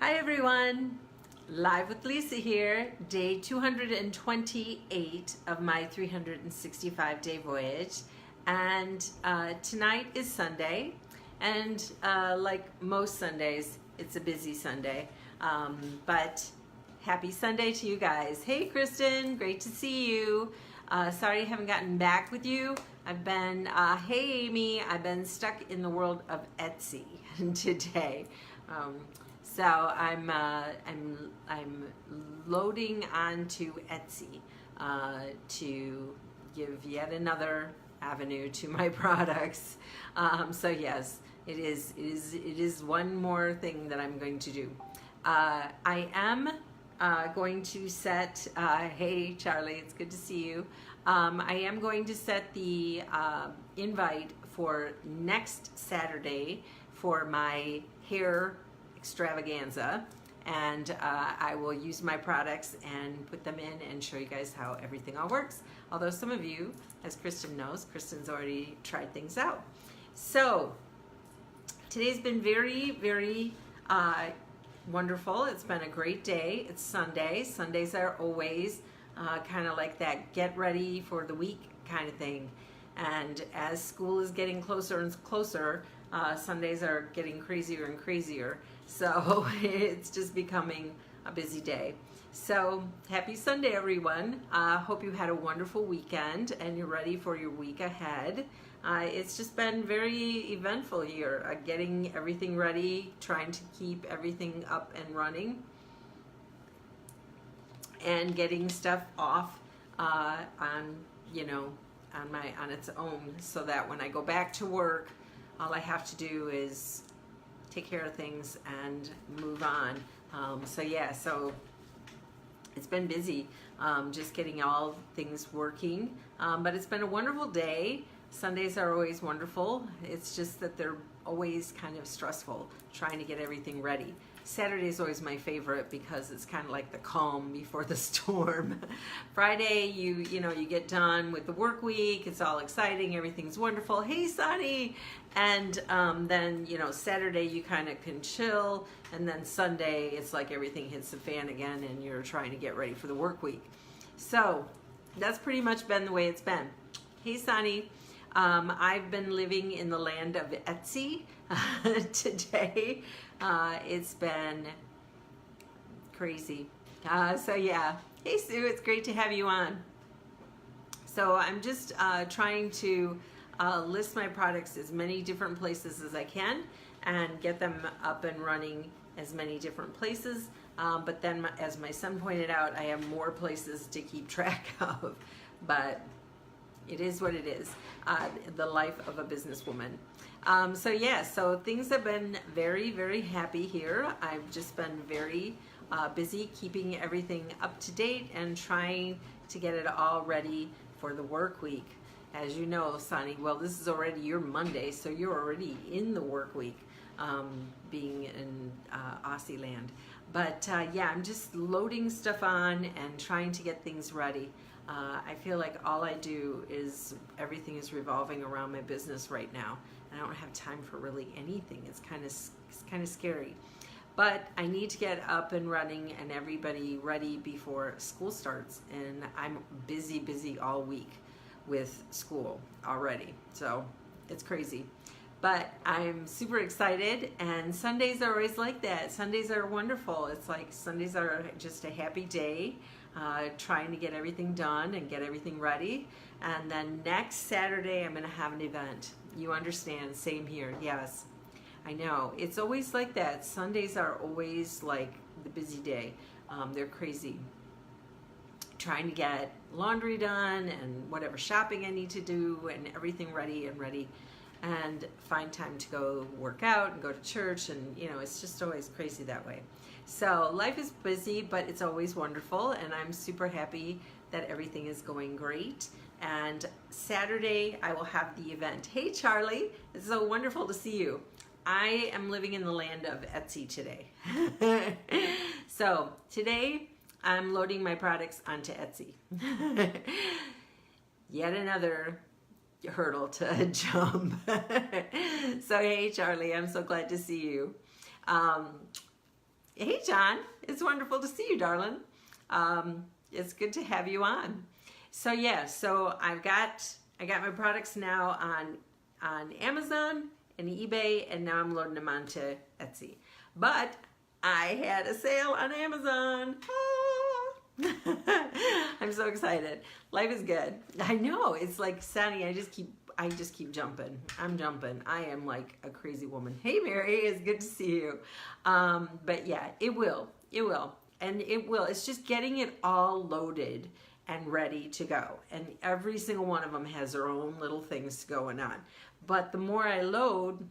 Hi everyone, Live with Lisa here, day 228 of my 365-day voyage, and tonight is Sunday, and like most Sundays, it's a busy Sunday, but happy Sunday to you guys. Hey Kristen, great to see you. Sorry I haven't gotten back with you. I've been, hey Amy, I've been stuck in the world of Etsy today. So I'm loading onto Etsy to give yet another avenue to my products. So yes, it is one more thing that I'm going to do. I am going to set. Hey Charlie, it's good to see you. I am going to set the invite for next Saturday for my hair extravaganza, and I will use my products and put them in and show you guys how everything all works. Although some of you, as Kristen knows, Kristen's already tried things out. So today's been very wonderful. It's been a great day. It's Sunday. Sundays are always kind of like that get ready for the week kind of thing. And as school is getting closer and closer, Sundays are getting crazier and crazier. So it's just becoming a busy day. So happy Sunday, everyone. Hope you had a wonderful weekend and you're ready for your week ahead. It's just been very eventful here, getting everything ready, trying to keep everything up and running, and getting stuff off on its own, so that when I go back to work, all I have to do is take care of things and move on. So it's been busy, just getting all things working, but it's been a wonderful day. Sundays are always wonderful. It's just that they're always kind of stressful trying to get everything ready. Saturday is always my favorite because it's kind of like the calm before the storm. Friday, you get done with the work week. It's all exciting. Everything's wonderful. Hey, Sonny. And then, Saturday you kind of can chill. And then Sunday, it's like everything hits the fan again and you're trying to get ready for the work week. So that's pretty much been the way it's been. Hey, Sonny. I've been living in the land of Etsy today. It's been crazy. So yeah. Hey Sue, it's great to have you on. So I'm just trying to list my products as many different places as I can and get them up and running as many different places. But then, as my son pointed out, I have more places to keep track of. But it is what it is, the life of a businesswoman. So things have been very happy here. I've just been very busy keeping everything up to date and trying to get it all ready for the work week. As you know, Sonny, well, this is already your Monday, so you're already in the work week, being in Aussie land. But yeah, I'm just loading stuff on and trying to get things ready. I feel like all I do is everything is revolving around my business right now, and I don't have time for really anything. It's kind of scary, but I need to get up and running and everybody ready before school starts. And I'm busy all week with school already, so it's crazy. But I'm super excited, and Sundays are always like that. Sundays are wonderful. It's like Sundays are just a happy day, trying to get everything done and get everything ready. And then next Saturday, I'm going to have an event. You understand? Same here. Yes, I know. It's always like that. Sundays are always like the busy day. They're crazy. Trying to get laundry done and whatever shopping I need to do and everything ready and find time to go work out and go to church, and it's just always crazy that way. So life is busy, but it's always wonderful, and I'm super happy that everything is going great. And Saturday I will have the event. Hey Charlie, it's so wonderful to see you. I am living in the land of Etsy today. So today I'm loading my products onto Etsy. Yet another hurdle to jump. So hey Charlie, I'm so glad to see you. Hey, John. It's wonderful to see you, darling. It's good to have you on. So yeah, so I got my products now on Amazon and eBay, and now I'm loading them onto Etsy. But I had a sale on Amazon. I'm so excited. Life is good. I know. It's like Sunny. I just keep jumping. I'm jumping. I am like a crazy woman. Hey, Mary, it's good to see you. But yeah, it will. And it will. It's just getting it all loaded and ready to go. And every single one of them has their own little things going on. But the more I load,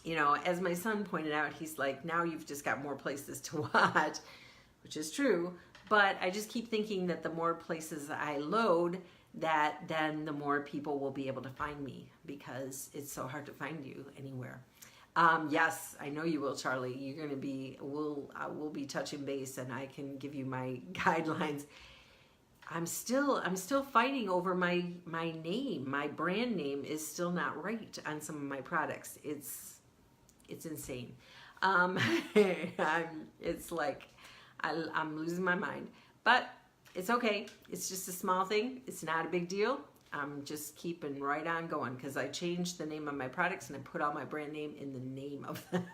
you know, as my son pointed out, he's like, now you've just got more places to watch, which is true. But I just keep thinking that the more places I load, that then the more people will be able to find me, because it's so hard to find you anywhere. Yes, I know you will, Charlie. You're going to be, we'll be touching base, and I can give you my guidelines. I'm still fighting over my name. My brand name is still not right on some of my products. It's insane. It's like I'm losing my mind, but it's okay. It's just a small thing. It's not a big deal. I'm just keeping right on going, because I changed the name of my products and I put all my brand name in the name of them.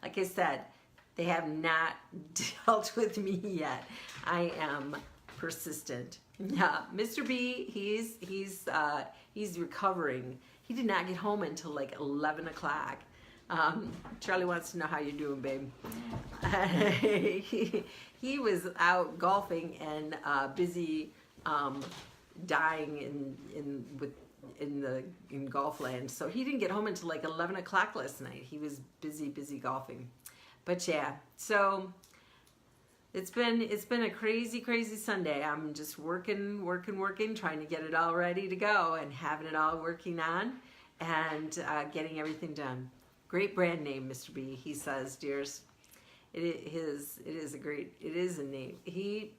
Like I said, they have not dealt with me yet. I am persistent. Yeah, Mr. B, he's recovering. He did not get home until like 11 o'clock. Charlie wants to know how you're doing, babe. He was out golfing and busy dying in golf land, so he didn't get home until like 11 o'clock last night. He was busy golfing. But yeah, so it's been a crazy Sunday. I'm just working, trying to get it all ready to go and having it all working on and getting everything done. Great brand name, Mr. B. He says, dears, it is a name. He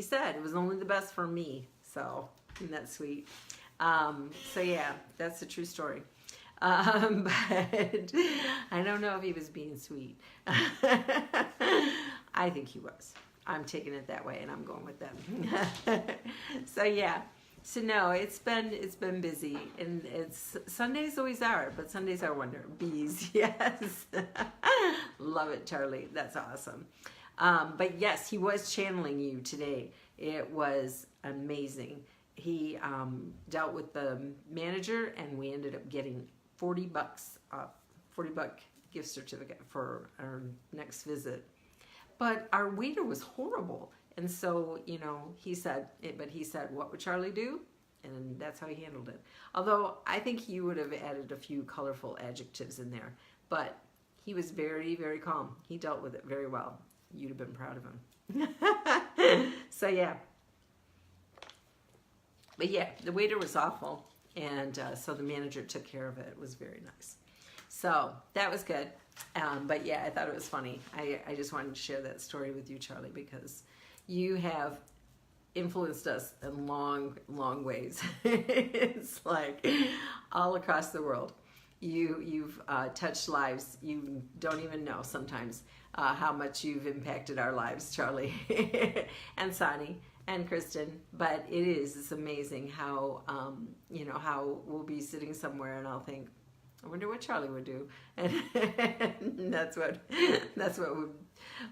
said it was only the best for me. So isn't that sweet? So yeah, that's a true story. But I don't know if he was being sweet. I think he was. I'm taking it that way, and I'm going with them. So yeah. So no, it's been busy, and Sundays always are, but Sundays are wonder bees. Yes, love it, Charlie. That's awesome. But yes, he was channeling you today. It was amazing. He dealt with the manager, and we ended up getting $40 $40 gift certificate for our next visit. But our waiter was horrible. And so, you know, he said, what would Charlie do? And that's how he handled it. Although I think he would have added a few colorful adjectives in there. But he was very calm. He dealt with it very well. You'd have been proud of him. So, yeah. But yeah, the waiter was awful. And so the manager took care of it. It was very nice. So that was good. But yeah, I thought it was funny. I just wanted to share that story with you, Charlie, because you have influenced us in long ways. It's like all across the world. You've touched lives. You don't even know sometimes how much you've impacted our lives, Charlie and Sonny and Kristen. But it's amazing how how we'll be sitting somewhere and I'll think, I wonder what Charlie would do, and that's what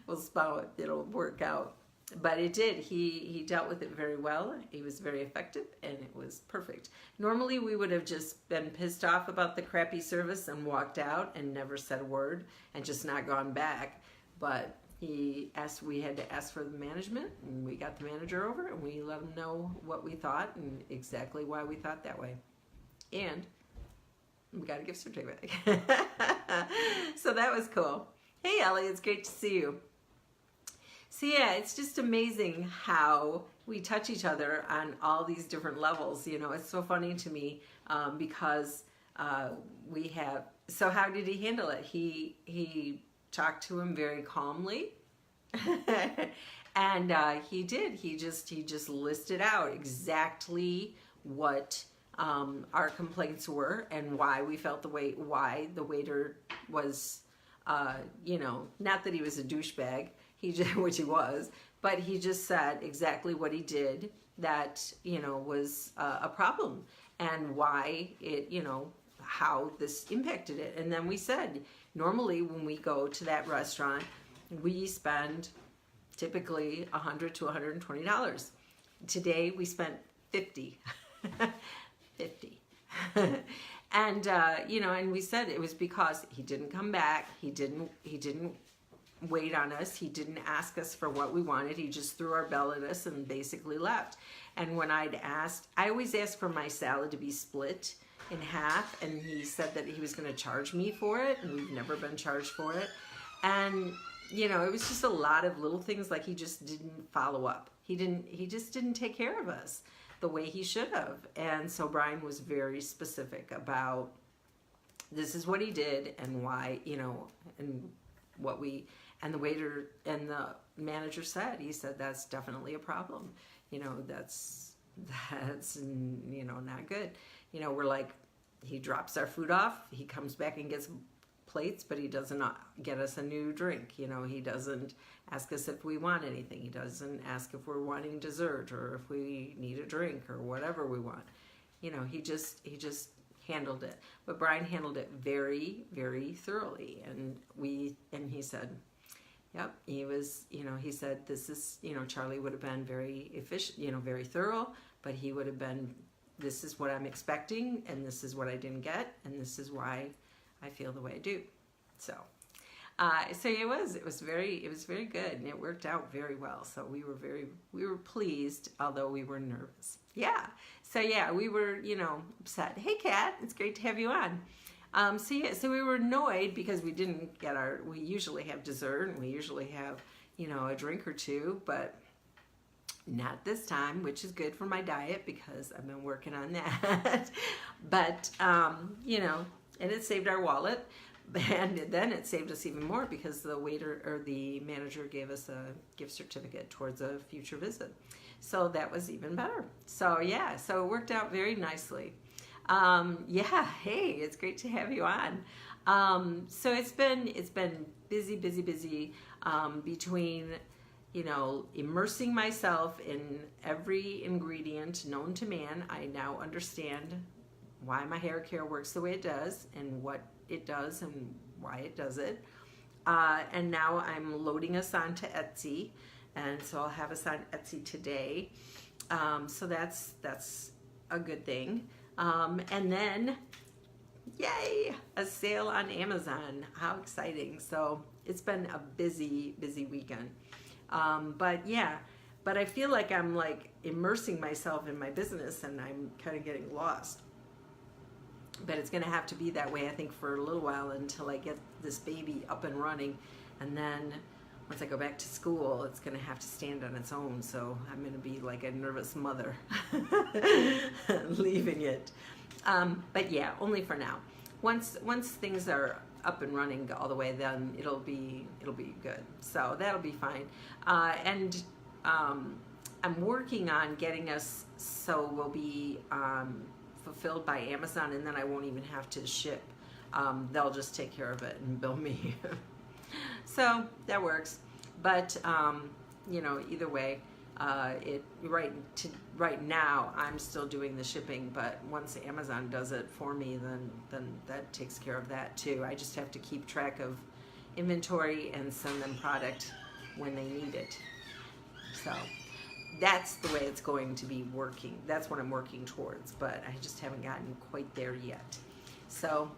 will spout. It'll work out. But it did. He dealt with it very well. He was very effective, and it was perfect. Normally, we would have just been pissed off about the crappy service and walked out and never said a word and just not gone back. But we had to ask for the management, and we got the manager over, and we let him know what we thought and exactly why we thought that way. And we got a gift certificate. So that was cool. Hey, Ellie, it's great to see you. So yeah, it's just amazing how we touch each other on all these different levels. You know, it's so funny to me because we have. So how did he handle it? He talked to him very calmly, and he did. He just listed out exactly what our complaints were and why we felt why the waiter was you know, not that he was a douchebag, he just, which he was, but he just said exactly what he did that, you know, was a problem and why it, you know, how this impacted it. And then we said, normally when we go to that restaurant, we spend typically $100 to $120. Today we spent 50. 50. And you know, and we said it was because he didn't come back. He didn't wait on us. He didn't ask us for what we wanted. He just threw our bill at us and basically left. And when I'd asked, I always asked for my salad to be split in half, and he said that he was going to charge me for it, and we've never been charged for it. And you know, it was just a lot of little things, like he just didn't follow up. He just didn't take care of us the way he should have. And so Brian was very specific about this is what he did and why, you know, and what we, and the waiter and the manager said, he said, that's definitely a problem. You know, that's, you know, not good. You know, we're like, he drops our food off, he comes back and gets plates, but he doesn't get us a new drink. You know, he doesn't ask us if we want anything. He doesn't ask if we're wanting dessert or if we need a drink or whatever we want. You know, he just handled it. But Brian handled it very, very thoroughly. And he said, yep, he was, you know, he said, this is, you know, Charlie would have been very efficient, you know, very thorough, but he would have been, this is what I'm expecting, and this is what I didn't get, and this is why I feel the way I do. So it was very good, and it worked out very well. So we were pleased, although we were nervous. Yeah. So yeah, we were, you know, upset. Hey, Kat, it's great to have you on. So we were annoyed because we didn't get we usually have dessert and we usually have, you know, a drink or two, but not this time, which is good for my diet because I've been working on that. But, you know, and it saved our wallet, and then it saved us even more because the waiter or the manager gave us a gift certificate towards a future visit. So that was even better. So yeah, so it worked out very nicely. Yeah, hey, it's great to have you on. So it's been busy between, you know, immersing myself in every ingredient known to man. I now understand why my hair care works the way it does and what it does and why it does it. And now I'm loading us onto Etsy, and so I'll have us on Etsy today. So that's a good thing. And then, yay, a sale on Amazon. How exciting. So it's been a busy weekend. But yeah, but I feel like I'm like immersing myself in my business and I'm kind of getting lost. But it's going to have to be that way, I think, for a little while until I get this baby up and running. And then once I go back to school, it's going to have to stand on its own. So I'm going to be like a nervous mother leaving it. But yeah, only for now. Once things are up and running all the way, then it'll be good. So that'll be fine. And I'm working on getting us so we'll be fulfilled by Amazon, and then I won't even have to ship. They'll just take care of it and bill me. So that works. But you know, either way, right now I'm still doing the shipping, but once Amazon does it for me, then that takes care of that too. I just have to keep track of inventory and send them product when they need it. So that's the way it's going to be working. That's what I'm working towards, but I just haven't gotten quite there yet. So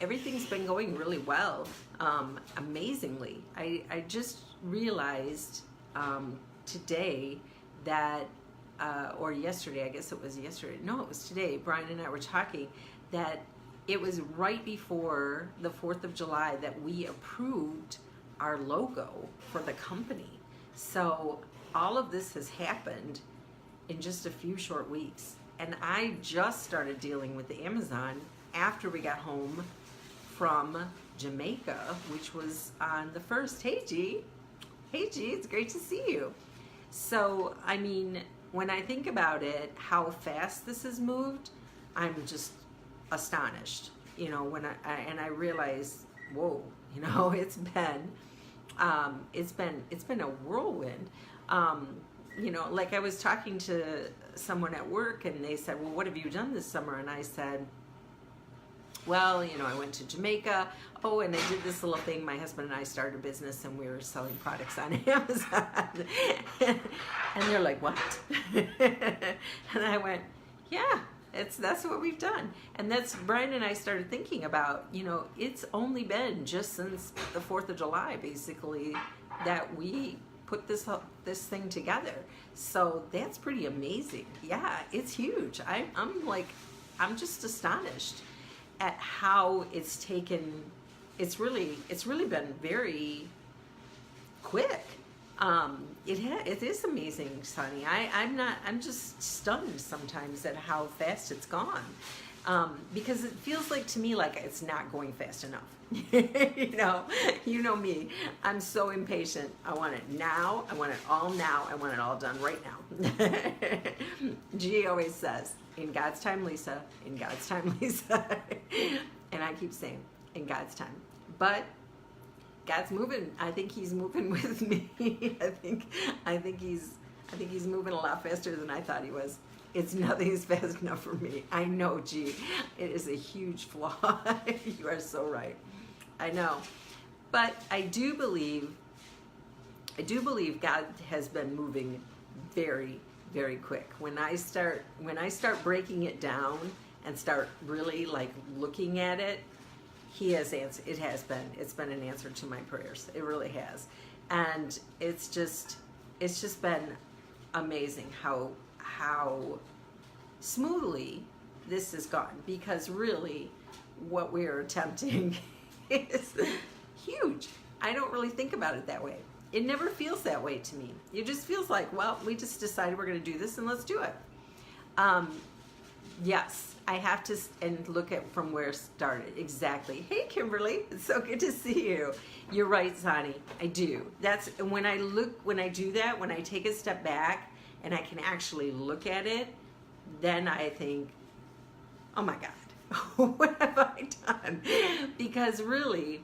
everything's been going really well, amazingly. I just realized today that, or yesterday, I guess it was yesterday. No, it was today. Brian and I were talking that it was right before the 4th of July that we approved our logo for the company. So all of this has happened in just a few short weeks. And I just started dealing with the Amazon after we got home from Jamaica, which was on the 1st. Hey, G. Hey, G, it's great to see you. So, I mean, when I think about it, how fast this has moved, I'm just astonished. You know, when I realize whoa, you know, it's been a whirlwind. You know, like I was talking to someone at work and they said, well, what have you done this summer? And I said, well, you know, I went to Jamaica. Oh, and I did this little thing. My husband and I started a business and we were selling products on Amazon. And they're like, what? And I went, yeah, that's what we've done. And that's, Brian and I started thinking about, you know, it's only been just since the 4th of July, basically, that we put this thing together. So that's pretty amazing. Yeah, it's huge. I'm just astonished at how it's taken. It's really been very quick. It is amazing, Sonny. I'm just stunned sometimes at how fast it's gone. Because it feels like to me like it's not going fast enough. You know me. I'm so impatient. I want it now. I want it all now. I want it all done right now. G always says, in God's time, Lisa. In God's time, Lisa. And I keep saying, in God's time. But God's moving. I think he's moving with me. I think he's moving a lot faster than I thought he was. It's nothing's fast enough for me. I know, G. It is a huge flaw. You are so right. I know. But I do believe God has been moving very, very quick. When I start breaking it down and start really like looking at it, he has answered. It's been an answer to my prayers. It really has. And it's just been amazing how smoothly this has gone, because really what we are attempting is huge. I don't really think about it that way. It never feels that way to me. It just feels like, well, we just decided we're going to do this and let's do it. Yes, I have to and look at from where it started. Exactly. Hey, Kimberly, it's so good to see you. You're right, Sonny. I do. That's when I do that, when I take a step back and I can actually look at it, then I think, oh my God, what have I done? Because really,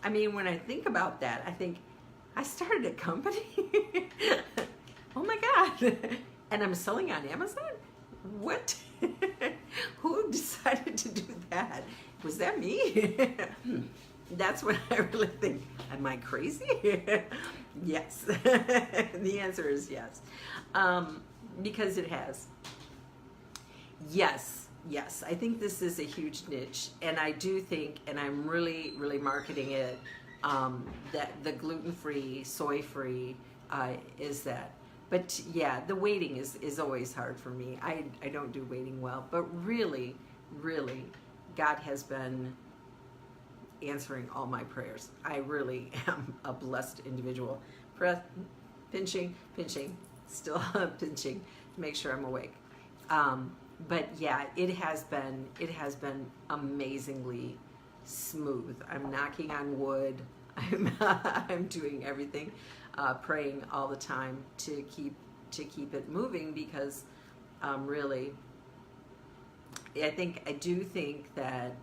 I mean, when I think about that, I think, I started a company? Oh my God. And I'm selling on Amazon? What? Who decided to do that? Was that me? That's what I really think. Am I crazy? Yes. The answer is yes. Because it has. Yes. I think this is a huge niche. And I do think, and I'm really, really marketing it, that the gluten-free, soy-free is that. But yeah, the waiting is always hard for me. I don't do waiting well. But really, really, God has been answering all my prayers. I really am a blessed individual. Pinching, still pinching to make sure I'm awake. But yeah, it has been amazingly smooth. I'm knocking on wood. I'm doing everything, praying all the time to keep it moving, because really, I do think that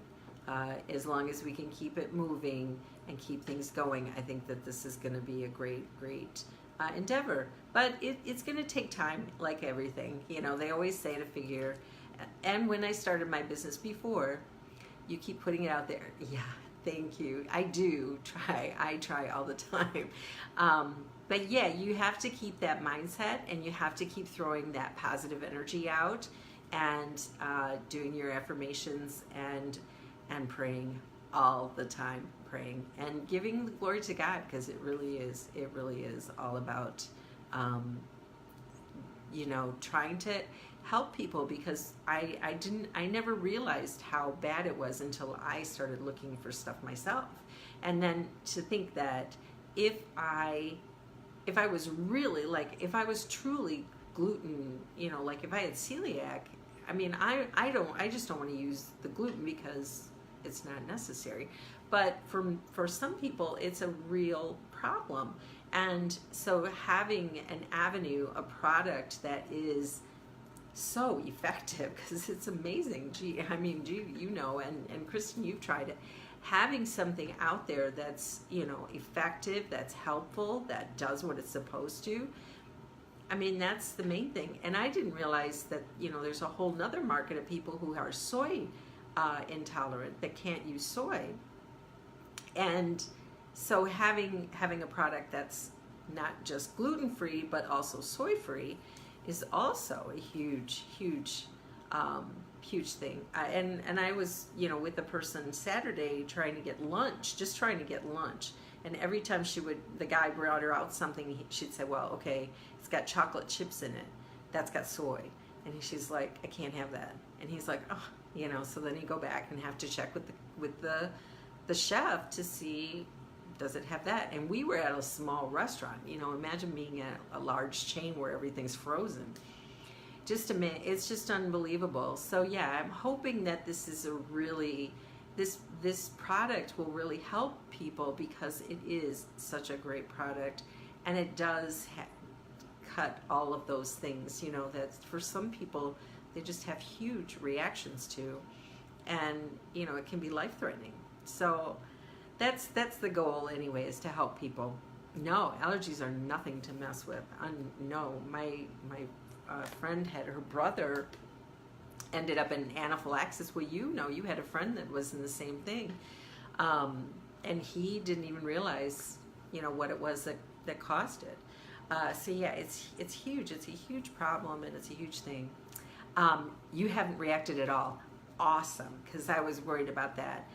as long as we can keep it moving and keep things going, I think that this is going to be a great endeavor. But it's going to take time, like everything. You know, they always say to figure. And when I started my business before, you keep putting it out there. Yeah. Thank you. I do try. I try all the time. But yeah, you have to keep that mindset, and you have to keep throwing that positive energy out, and doing your affirmations and praying all the time, praying and giving the glory to God, because it really is all about trying to help people, because I never realized how bad it was until I started looking for stuff myself. And then to think that if I was really, like, if I was truly gluten, like if I had celiac, I mean, I just don't want to use the gluten because it's not necessary. But for some people, it's a real problem. And so having an avenue, a product that is so effective, because it's amazing. Gee, and Kristen, you've tried it. having something out there that's, you know, effective, that's helpful, that does what it's supposed to, I mean, that's the main thing. And I didn't realize that, you know, there's a whole nother market of people who are soy intolerant, that can't use soy. And so having a product that's not just gluten-free but also soy-free is also a huge thing. And I was, you know, with a person Saturday trying to get lunch, and every time the guy brought her out something, she'd say, well, okay, it's got chocolate chips in it, that's got soy. And she's like, I can't have that. And he's like, oh, you know, so then he'd go back and have to check with the chef to see, does it have that? And we were at a small restaurant, you know, imagine being at a large chain where everything's frozen. Just a minute, it's just unbelievable. So yeah, I'm hoping that this is this product will really help people, because it is such a great product, and it does cut all of those things, you know, that for some people they just have huge reactions to, and you know, it can be life-threatening. So that's the goal anyway, is to help people. No, allergies are nothing to mess with. No, my friend had, her brother ended up in anaphylaxis. Well, you know, you had a friend that was in the same thing, and he didn't even realize, you know, what it was that caused it. So yeah, it's huge. It's a huge problem, and it's a huge thing. You haven't reacted at all. Awesome, because I was worried about that.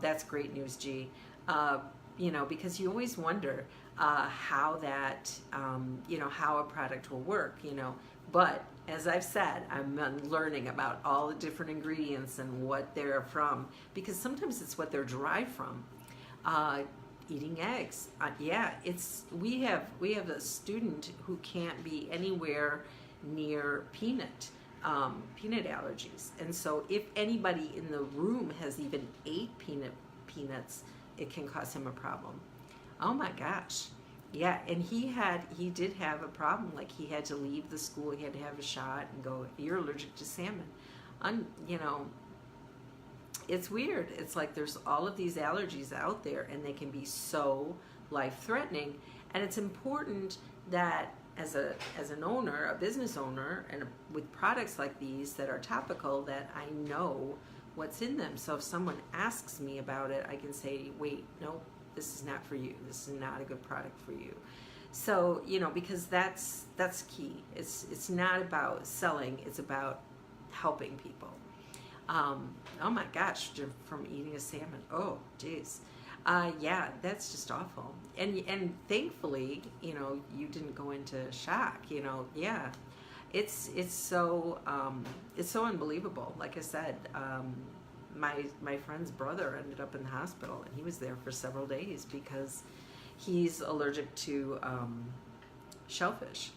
That's great news, G. You know, because you always wonder how that, you know, how a product will work, you know. But as I've said, I'm learning about all the different ingredients and what they're from, because sometimes it's what they're derived from. Eating eggs, yeah, we have a student who can't be anywhere near peanut allergies, and so if anybody in the room has even ate peanuts, it can cause him a problem. Oh my gosh. Yeah, and he did have a problem. Like, he had to leave the school, he had to have a shot and go, you're allergic to salmon. You know, it's weird. It's like there's all of these allergies out there, and they can be so life-threatening. And it's important that as an owner, a business owner, and with products like these that are topical, that I know what's in them. So if someone asks me about it, I can say, wait, no, this is not for you. This is not a good product for you. So, you know, because that's key. It's not about selling, it's about helping people. Oh my gosh, from eating a salmon. Oh, geez. Yeah, that's just awful. And thankfully, you know, you didn't go into shock, you know. Yeah. It's so unbelievable. Like I said, my friend's brother ended up in the hospital, and he was there for several days because he's allergic to shellfish.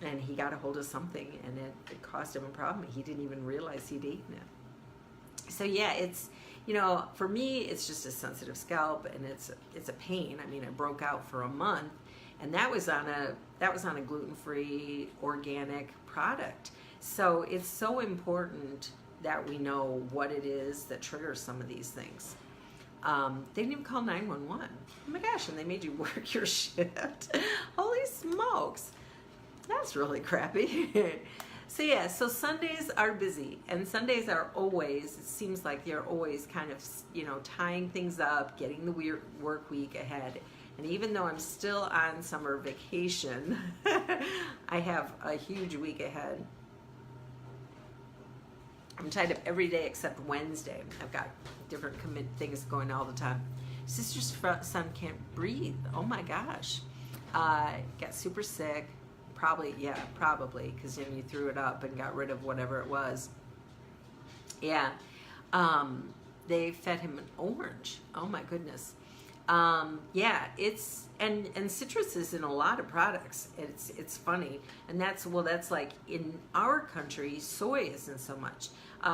And he got a hold of something, and it caused him a problem. He didn't even realize he'd eaten it. So yeah, it's, you know, for me, it's just a sensitive scalp, and it's a pain. I mean, it broke out for a month, and that was on a gluten-free organic product. So it's so important that we know what it is that triggers some of these things. They didn't even call 911. Oh my gosh, and they made you work your shift. Holy smokes. That's really crappy. So yeah, so Sundays are busy, and Sundays are always, it seems like they're always kind of, you know, tying things up, getting the work week ahead. And even though I'm still on summer vacation, I have a huge week ahead. I'm tied up every day except Wednesday. I've got different things going all the time. Sister's son can't breathe. Oh my gosh. Got super sick. Probably, because then you threw it up and got rid of whatever it was. Yeah. They fed him an orange. Oh my goodness. Yeah, it's, and citrus is in a lot of products. It's funny. And that's like in our country, soy isn't so much.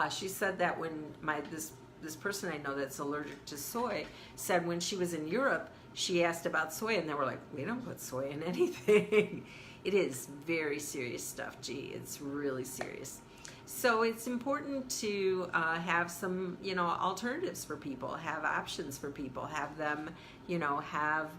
She said that when this person I know that's allergic to soy said when she was in Europe, she asked about soy, and they were like, we don't put soy in anything. It is very serious stuff, G. It's really serious. So it's important to have some, alternatives for people, have options for people, have them, have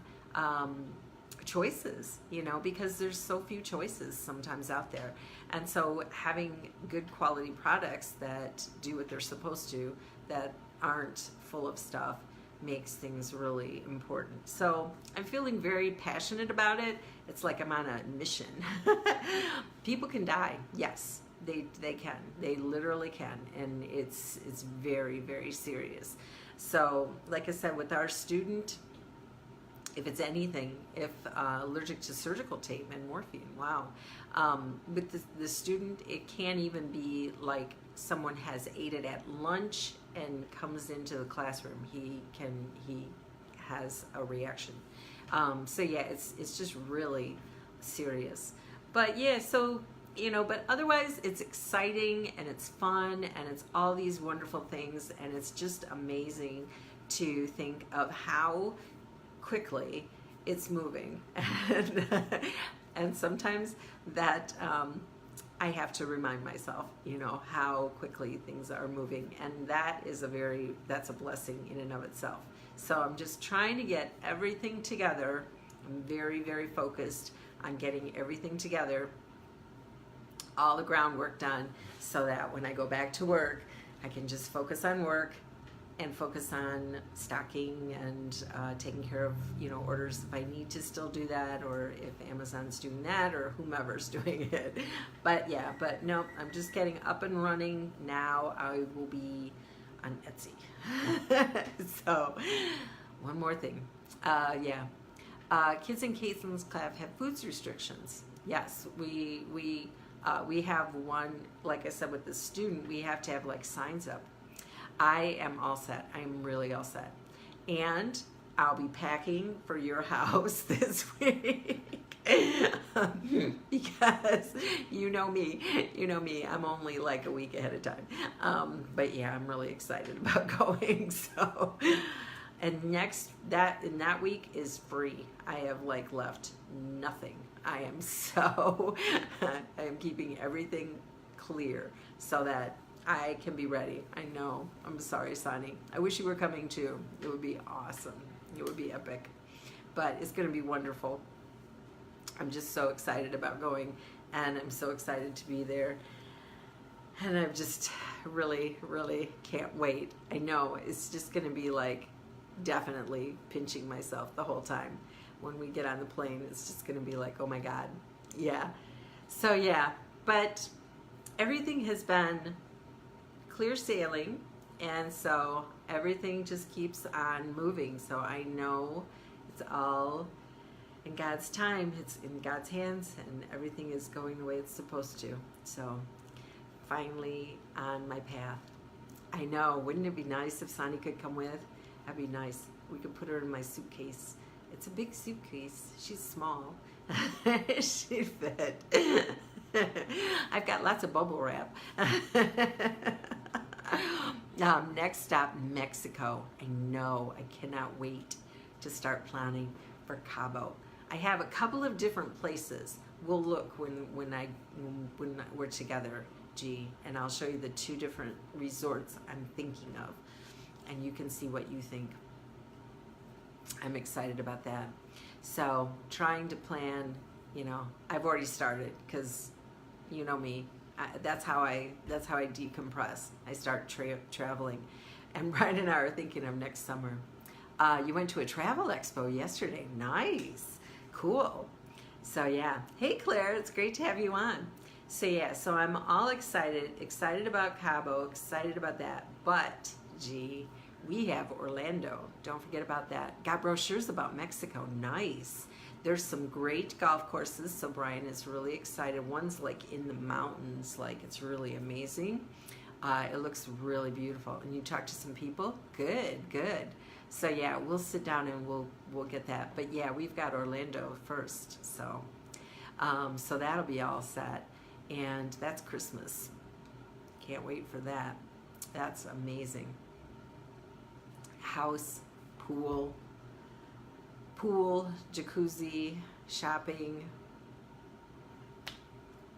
choices, because there's so few choices sometimes out there. And so having good quality products that do what they're supposed to, that aren't full of stuff, makes things really important. So I'm feeling very passionate about it. It's like I'm on a mission. People can die, yes. They can. They literally can, and it's very, very serious. So, like I said, with our student, if it's anything, if allergic to surgical tape and morphine, wow. With the student, it can't even be like someone has ate it at lunch and comes into the classroom. He has a reaction. So yeah, it's just really serious. But yeah, so but otherwise it's exciting and it's fun and it's all these wonderful things, and it's just amazing to think of how quickly it's moving. And sometimes that I have to remind myself, how quickly things are moving, and that's a blessing in and of itself. So I'm just trying to get everything together. I'm very, very focused on getting everything together, all the groundwork done, so that when I go back to work, I can just focus on work and focus on stocking and taking care of orders if I need to still do that, or if Amazon's doing that, or whomever's doing it. But no, I'm just getting up and running now. I will be on Etsy. So one more thing, Kids in Caitlin's class have foods restrictions. Yes, we have one, like I said, with the student, we have to have like signs up. I am all set. I'm really all set. And I'll be packing for your house this week. Because you know me, I'm only like a week ahead of time. But yeah, I'm really excited about going. So, and in that week is free. I have like left nothing. I am keeping everything clear so that I can be ready. I know. I'm sorry, Sonny. I wish you were coming too. It would be awesome. It would be epic. But it's going to be wonderful. I'm just so excited about going, and I'm so excited to be there. And I'm just really, really can't wait. I know it's just going to be like definitely pinching myself the whole time. When we get on the plane, it's just going to be like, oh my God. Yeah. So yeah, but everything has been clear sailing, and so everything just keeps on moving. So I know it's all in God's time, it's in God's hands, and everything is going the way it's supposed to. So finally on my path. I know, wouldn't it be nice if Sonny could come with? That'd be nice. We could put her in my suitcase. It's a big suitcase. She's small. She'd fit. I've got lots of bubble wrap. Next stop, Mexico. I know. I cannot wait to start planning for Cabo. I have a couple of different places. We'll look when we're together, G, and I'll show you the 2 different resorts I'm thinking of, and you can see what you think. I'm excited about that. So trying to plan, I've already started, because you know me. That's how I decompress. I start traveling, and Brian and I are thinking of next summer. You went to a travel expo yesterday. Nice, cool. So yeah, hey Claire, it's great to have you on. So yeah, so I'm all excited about Cabo, excited about that. But gee, we have Orlando. Don't forget about that. Got brochures about Mexico. Nice. There's some great golf courses, so Brian is really excited. One's like in the mountains, like it's really amazing. It looks really beautiful. And you talk to some people? Good. So yeah, we'll sit down and we'll get that. But yeah, we've got Orlando first, so so that'll be all set. And that's Christmas. Can't wait for that. That's amazing. House, pool, jacuzzi, shopping.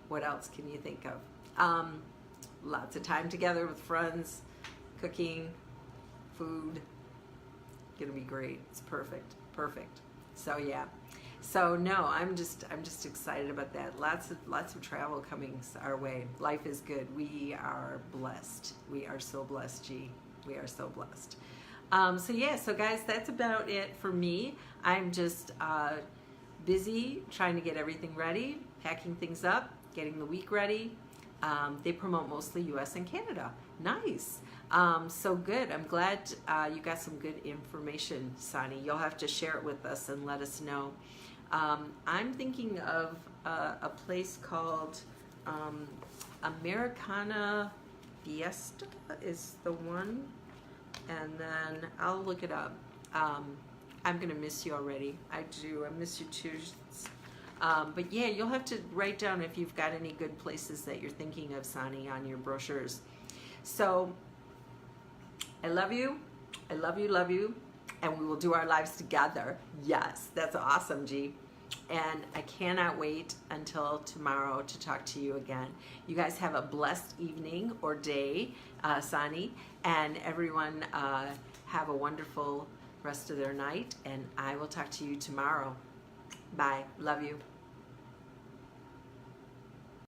What else can you think of? lots of time together with friends, cooking, food. Gonna be great. It's perfect. Perfect. So yeah. So no, I'm just excited about that. Lots of travel coming our way. Life is good. We are blessed. We are so blessed, G. We are so blessed. So yeah, so guys, that's about it for me. I'm just busy trying to get everything ready, packing things up, getting the week ready. They promote mostly US and Canada. Nice. So good. I'm glad you got some good information, Sonny. You'll have to share it with us and let us know. I'm thinking of a place called Americana Fiesta is the one, and then I'll look it up. I'm gonna miss you already. I do. I miss you too. But yeah, you'll have to write down if you've got any good places that you're thinking of, Sonny, on your brochures. So I love you. I love you, love you. And we will do our lives together. Yes, that's awesome, G. And I cannot wait until tomorrow to talk to you again. You guys have a blessed evening or day, Sonny, and everyone have a wonderful rest of their night, and I will talk to you tomorrow. Bye. Love you.